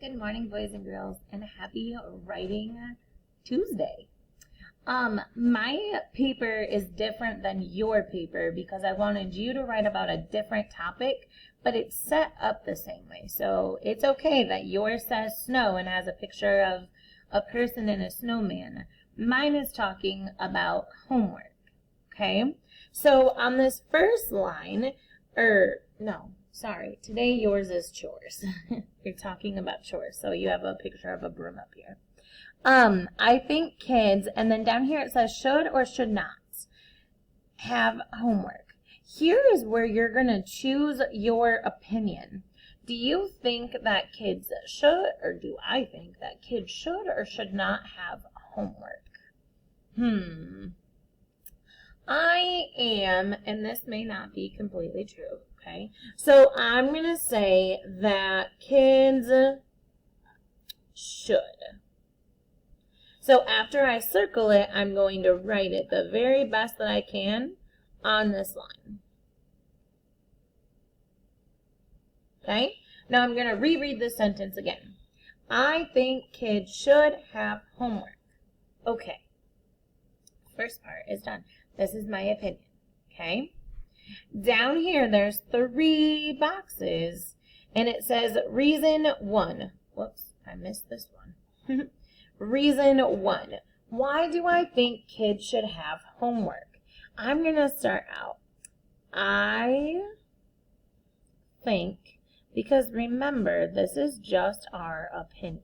Good morning, boys and girls, and happy Writing Tuesday. My paper is different than your paper because I wanted you to write about a different topic, but it's set up the same way. So it's okay that yours says snow and has a picture of a person and a snowman. Mine is talking about homework, okay? So on this first line, today yours is chores. You're talking about chores, so you have a picture of a broom up here. I think kids, and then down here it says should or should not have homework. Here is where you're going to choose your opinion. Do you think that kids should, or do I think that kids should or should not have homework? I am, and this may not be completely true, okay? So I'm going to say that kids should. So after I circle it, I'm going to write it the very best that I can on this line. Okay? Now I'm going to reread this sentence again. I think kids should have homework. Okay. First part is done. This is my opinion. Okay? Down here, there's 3 boxes, and it says reason 1. Whoops, I missed this one. Reason 1. Why do I think kids should have homework? I'm going to start out. I think, because remember, this is just our opinion.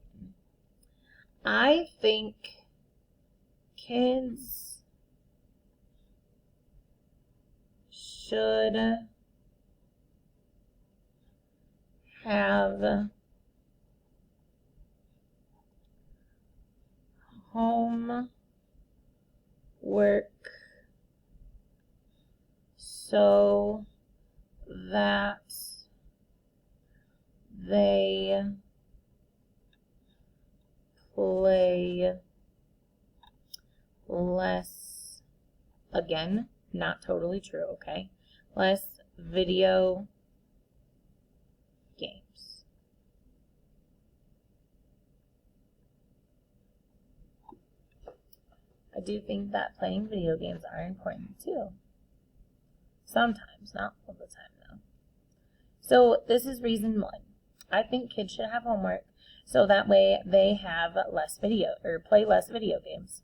I think kids should have homework so that they play less, again, not totally true, okay? Less video games. I do think that playing video games are important too. Sometimes, not all the time though. So this is reason 1. I think kids should have homework so that way they have less play less video games.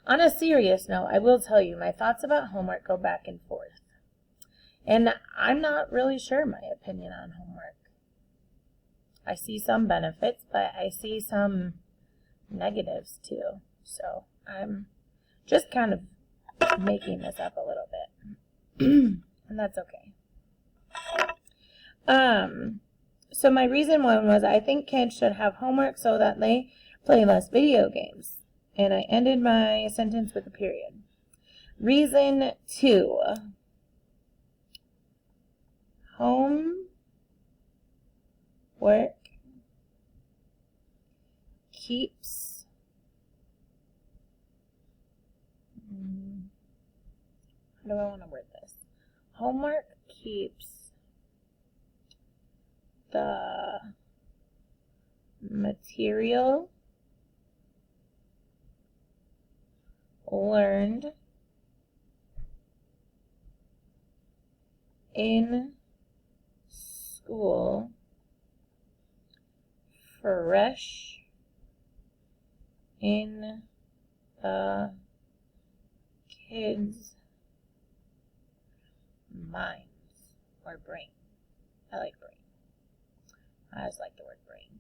On a serious note, I will tell you my thoughts about homework go back and forth. And I'm not really sure my opinion on homework. I see some benefits, but I see some negatives too. So I'm just kind of making this up a little bit. And that's okay. So my reason 1 was I think kids should have homework so that they play less video games. And I ended my sentence with a period. Reason 2. Homework keeps how do I want to word this? Homework keeps the material learned in school fresh in the kids' minds or brain. I like brain. I just like the word brain.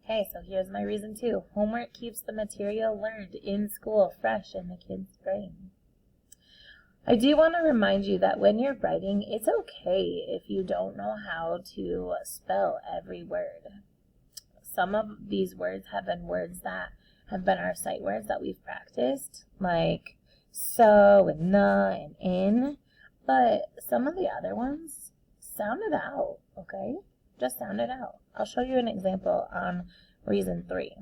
Okay, so here's my reason 2. Homework keeps the material learned in school fresh in the kid's brain. I do want to remind you that when you're writing, it's okay if you don't know how to spell every word. Some of these words have been words that have been our sight words that we've practiced, like so and na and in, but some of the other ones, sound it out, okay? Just sound it out. I'll show you an example on reason 3.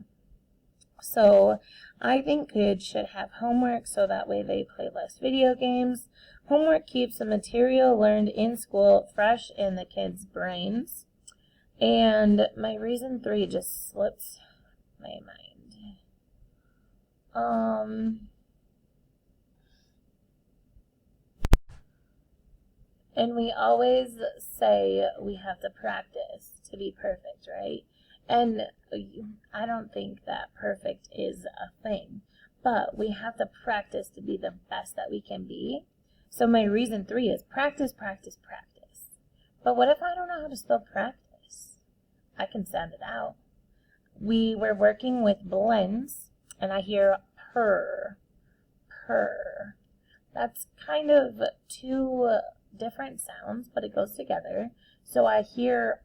So I think kids should have homework so that way they play less video games. Homework keeps the material learned in school fresh in the kids' brains. And my reason 3 just slips my mind. And we always say we have to practice to be perfect, right? And I don't think that perfect is a thing, but we have to practice to be the best that we can be. So my reason 3 is practice, practice, practice. But what if I don't know how to spell practice? I can sound it out. We were working with blends, and I hear purr, purr. That's kind of 2 different sounds, but it goes together. So I hear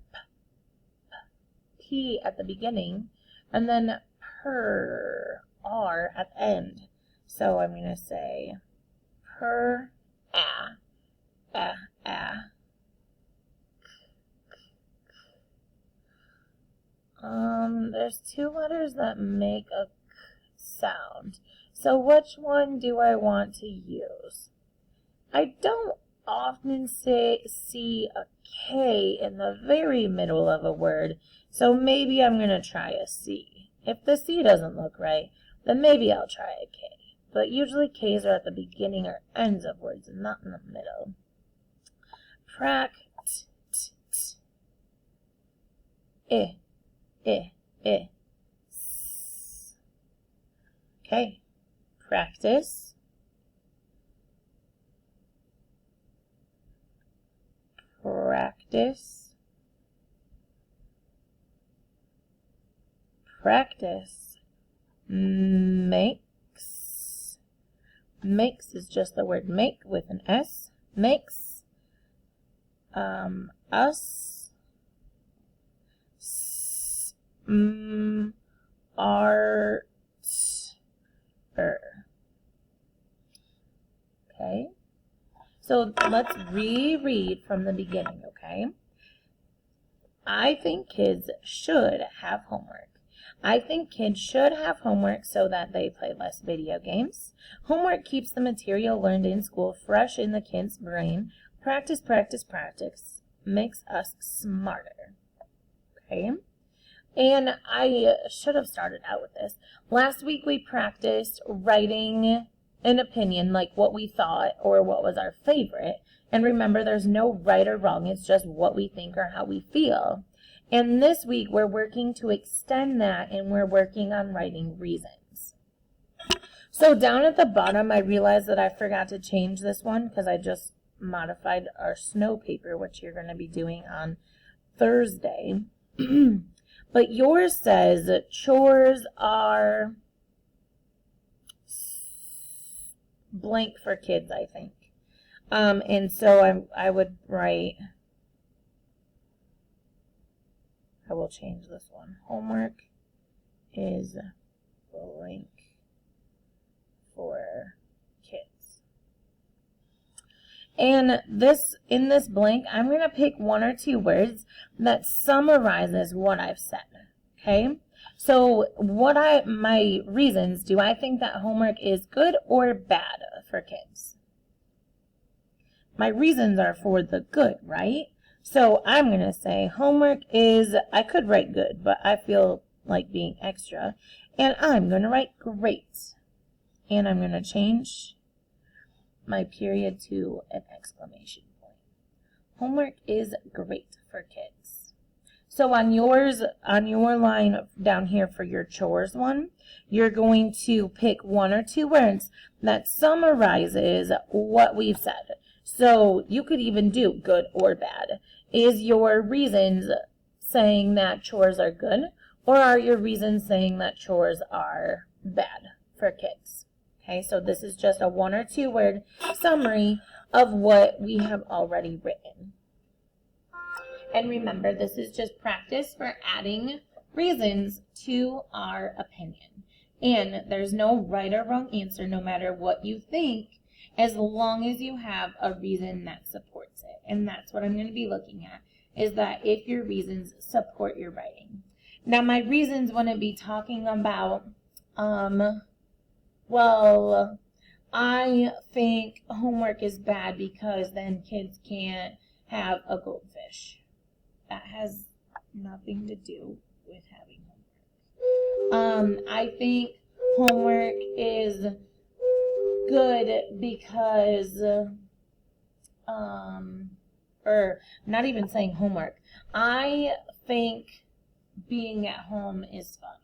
p at the beginning, and then purr, r at the end. So I'm going to say purr, ah, ah, ah. There's 2 letters that make a k sound. So which one do I want to use? I don't often see a K in the very middle of a word, so maybe I'm going to try a C. If the C doesn't look right, then maybe I'll try a K. But usually K's are at the beginning or ends of words and not in the middle. Okay, practice. Practice. Practice. Makes. Makes is just the word make with an S. Makes. Us. Art. Okay. So let's reread from the beginning, okay? I think kids should have homework. I think kids should have homework so that they play less video games. Homework keeps the material learned in school fresh in the kid's brain. Practice, practice, practice makes us smarter. Okay? And I should have started out with this. Last week we practiced writing an opinion, like what we thought or what was our favorite. And remember, there's no right or wrong. It's just what we think or how we feel. And this week we're working to extend that, and we're working on writing reasons. So down at the bottom, I realized that I forgot to change this one because I just modified our snow paper, which you're going to be doing on Thursday. But yours says that chores are blank for kids, I think. And so I would write, I will change this one. Homework is blank for kids. And in this blank, I'm going to pick 1 or 2 words that summarizes what I've said. Okay? So my reasons, do I think that homework is good or bad for kids? My reasons are for the good, right? So I'm going to say homework is, I could write good, but I feel like being extra. And I'm going to write great. And I'm going to change my period to an exclamation point. Homework is great for kids. So on your line down here for your chores one, you're going to pick 1 or 2 words that summarizes what we've said. So you could even do good or bad. Is your reasons saying that chores are good, or are your reasons saying that chores are bad for kids? Okay, so this is just a 1 or 2 word summary of what we have already written. And remember, this is just practice for adding reasons to our opinion. And there's no right or wrong answer, no matter what you think, as long as you have a reason that supports it. And that's what I'm going to be looking at, is that if your reasons support your writing. Now, my reasons wouldn't be talking about Well, I think homework is bad because then kids can't have a goldfish. That has nothing to do with having homework. I think homework is good because, or not even saying homework. I think being at home is fun.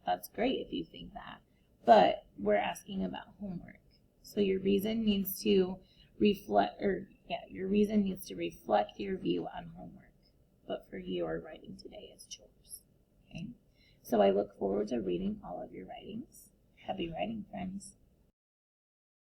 That's great if you think that. But we're asking about homework. So your reason needs to reflect, your reason needs to reflect your view on homework. But for your writing today is chores. Okay? So I look forward to reading all of your writings. Happy writing, friends.